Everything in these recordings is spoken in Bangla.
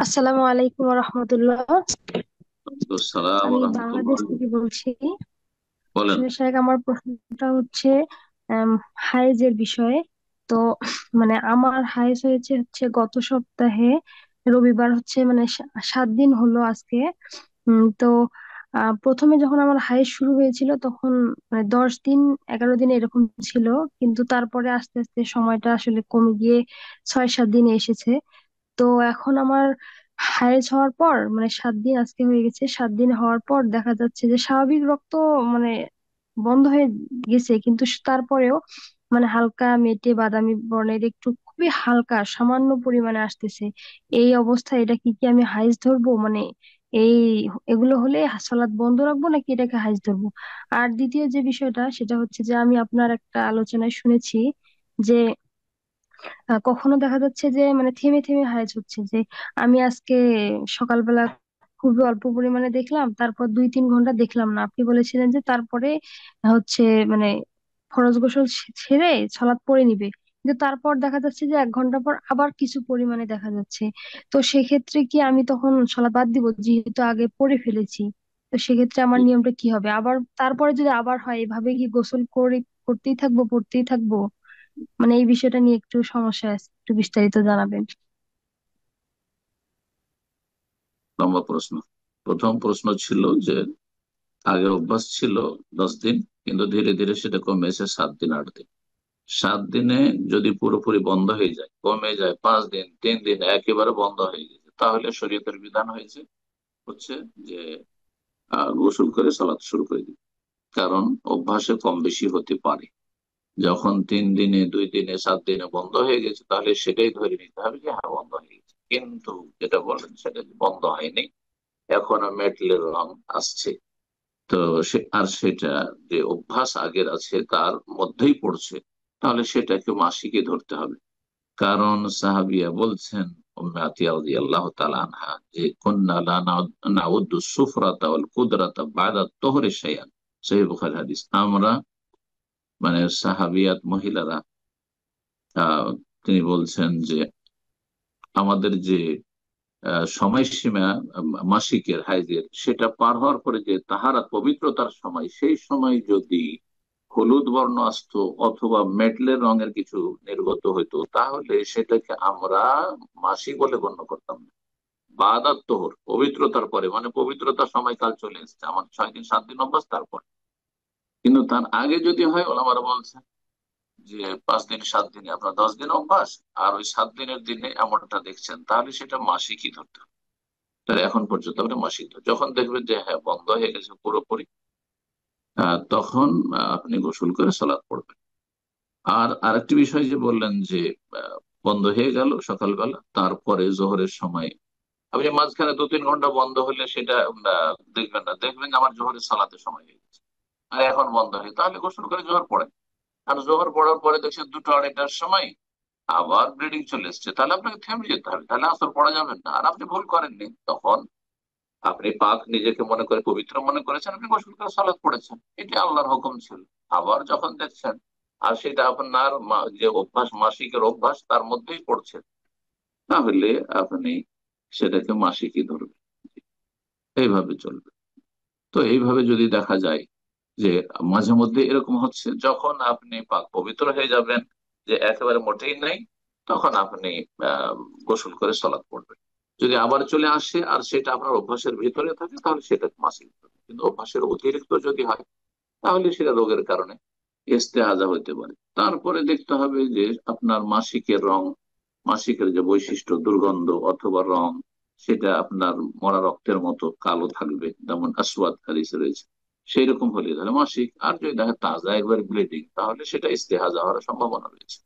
আসসালামু আলাইকুম রহমতুল্লাহ। আসসালাম আমি বাংলাদেশ রহমতুল্লাহ। থেকে বলছি। বলেন। আসলে শেখ, আমার প্রশ্নটা হচ্ছে হাইজের বিষয়ে। তো মানে আমার হাইজ হচ্ছে গত সপ্তাহে রবিবার, হচ্ছে মানে 7 দিন হলো আজকে। তো প্রথমে যখন আমার হাইজ শুরু হয়েছিল তখন মানে 10 দিন 11 দিন এরকম ছিল, কিন্তু তারপরে আস্তে আস্তে সময়টা আসলে কমে গিয়ে 6-7 দিনে এসেছে। তো এখন আমার হায়েজ হওয়ার পর মানে 7 দিন আজকে হয়ে গেছে, 7 দিন হওয়ার পর দেখা যাচ্ছে যে স্বাভাবিক রক্ত মানে বন্ধ হয়ে গেছে, কিন্তু তারপরেও মানে হালকা মেটে বাদামি বর্ণের একটু খুবই হালকা সামান্য পরিমাণে আসতেছে। এই অবস্থায় এটা কি কি আমি হাইজ ধরবো? মানে এই এগুলো হলে সালাত বন্ধ রাখবো নাকি এটাকে হাইজ ধরবো? আর দ্বিতীয় যে বিষয়টা সেটা হচ্ছে যে আমি আপনার একটা আলোচনায় শুনেছি যে কখনো দেখা যাচ্ছে যে মানে থেমে থেমে হাইজ হচ্ছে, যে আমি আজকে সকালবেলা খুবই অল্প পরিমাণে দেখলাম, তারপর 2-3 ঘন্টা দেখলাম না। আপনি বলেছিলেন যে তারপরে হচ্ছে মানে ফরজ গোসল ছেড়ে সালাত পড়ে নিবে, কিন্তু তারপর দেখা যাচ্ছে যে 1 ঘন্টা পর আবার কিছু পরিমাণে দেখা যাচ্ছে। তো সেক্ষেত্রে কি আমি তখন সালাত বাদ দিব, যেহেতু আগে পড়ে ফেলেছি? তো সেক্ষেত্রে আমার নিয়মটা কি হবে? আবার তারপরে যদি আবার হয়, এভাবে কি গোসল করে করতেই থাকবো, পড়তেই থাকবো? মানে এই বিষয়টা নিয়ে একটু সমস্যা আছে, একটু বিস্তারিত জানাবেন। লম্বা প্রশ্ন। প্রথম প্রশ্ন ছিল যে আগে অভ্যাস ছিল 10 দিন, কিন্তু ধীরে ধীরে সেটা কমে এসে 7 দিন 8 দিন। 7 দিনে যদি পুরোপুরি বন্ধ হয়ে যায়, কমে যায় 5 দিন, 3 দিন একেবারে বন্ধ হয়ে গেছে, তাহলে শরীয়তের বিধান হচ্ছে যে গোসল করে সালাত শুরু করে দিবে। কারণ অভ্যাসে কম বেশি হতে পারে। যখন 3 দিনে 2 দিনে 7 দিনে বন্ধ হয়ে গেছে, তাহলে সেটাই ধরে নিতে হবে যে হ্যাঁ বন্ধ হয়ে গেছে। কিন্তু যেটা বলেন সেটা যে বন্ধ হয়নি, এখনো মেটেলের রং আসছে। তো আর সেটা যে অভ্যাস আগের আছে তার মধ্যেই পড়ছে, তাহলে সেটাকে মাসিকে ধরতে হবে। কারণ সাহাবিয়া বলছেন, উম্মে আতিয়া রাদিয়াল্লাহু তাআলা আনহা, যে কুন্না লা নাউদ্দু সুফরাতা ওয়াল কুদরাতা বা'দা তুহরি শাইআন। সহিহ বুখারী হাদিস। আমরা মানে সাহাবিয়াত মহিলারা, তিনি বলছেন যে আমাদের যে সময়সীমা, মাসিকের হাইজের, সেটা পার হওয়ার পরে যে তাহারা পবিত্রতার সময়, সেই সময় যদি হলুদ বর্ণ আসতো অথবা মেটলের রঙের কিছু নির্গত হইতো, তাহলে সেটাকে আমরা মাসিক বলে গণ্য করতাম না। বাদাত তোহর, পবিত্রতার পরে, মানে পবিত্রতার সময়কাল চলে এসেছে, আমার 6 দিন 7 দিন অভ্যাস তারপর। কিন্তু তার আগে যদি হয়, ওলামারা বলছে যে 5 দিন 7 দিনে আপনার 10 দিন অভ্যাস, আর ওই 7 দিনের দিনে এমনটা দেখছেন, তাহলে সেটা মাসিকই ধরতে হবে। তাহলে এখন পর্যন্ত আমরা মাসিক ধরি। যখন দেখবেন যে হ্যাঁ বন্ধ হয়ে গেছে পুরোপুরি, তখন আপনি গোসল করে সালাত পড়বেন। আর আরেকটি বিষয় যে বললেন যে আহ, বন্ধ হয়ে গেল সকালবেলা, তারপরে জোহরের সময় আপনি মাঝখানে 2-3 ঘন্টা বন্ধ হলে সেটা দেখবেন না, দেখবেন যে আমার জোহরের সালাতের সময় হয়ে গেছে আর এখন বন্ধ হয়ে, তাহলে গোসল করে জোহর পড়েন। আর জোহর পড়ার পরে দেখছেন 2টা 2:30টার সময় আবার ব্লিডিং চলে এসছে, তাহলে আপনাকে থেমে যেতে হবে, তাহলে আসর পড়া যাবে না। আর আপনি ভুল করেননি, তখন আপনি পাক নিজেকে মনে করে পবিত্র মনে করেছেন, আপনি গোসল করে সালাত পড়েছেন, এটি আল্লাহর হুকুম ছিল। আবার যখন দেখছেন আর সেটা আপনার যে অভ্যাস, মাসিকের অভ্যাস, তার মধ্যেই পড়ছে, তাহলে আপনি সেটাকে মাসিকই ধরবেন। এইভাবে চলবে। তো এইভাবে যদি দেখা যায় যে মাঝে মধ্যে এরকম হচ্ছে, যখন আপনি পাক পবিত্র হয়ে যাবেন, যে একেবারে মোটেই নাই, তখন আপনি আহ গোসল করে সালাত পড়বেন। যদি আবার চলে আসে আর সেটা আপনার অভ্যাসের ভিতরে থাকে, তাহলে সেটা মাসিক ধরবেন। কিন্তু অভ্যাসের অতিরিক্ত যদি হয়, তাহলে সেটা রোগের কারণে ইস্তেহাজা হইতে পারে। তারপরে দেখতে হবে যে আপনার মাসিকের রং, মাসিকের যে বৈশিষ্ট্য, দুর্গন্ধ অথবা রং, সেটা আপনার মরা রক্তের মতো কালো থাকবে, যেমন আসওয়াদ হাদিসে রয়েছে। সেই রকম হলে তাহলে মাসিক। আর যদি দেখে তাজা একবার ব্লিডিং, তাহলে সেটা ইস্তেহাজা হওয়ার সম্ভাবনা রয়েছে।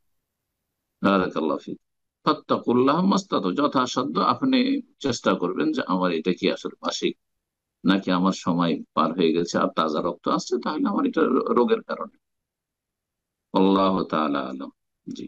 বারাকাল্লাহু ফিক। ফাত্তাকুল্লাহ মাস্তাত, যথাসাধ্য আপনি চেষ্টা করবেন যে আমার এটা কি আসলে মাসিক, নাকি আমার সময় পার হয়ে গেছে আর তাজা রক্ত আসছে, তাহলে আমার এটা রোগের কারণে। আল্লাহ তাআলা আলাম। জি।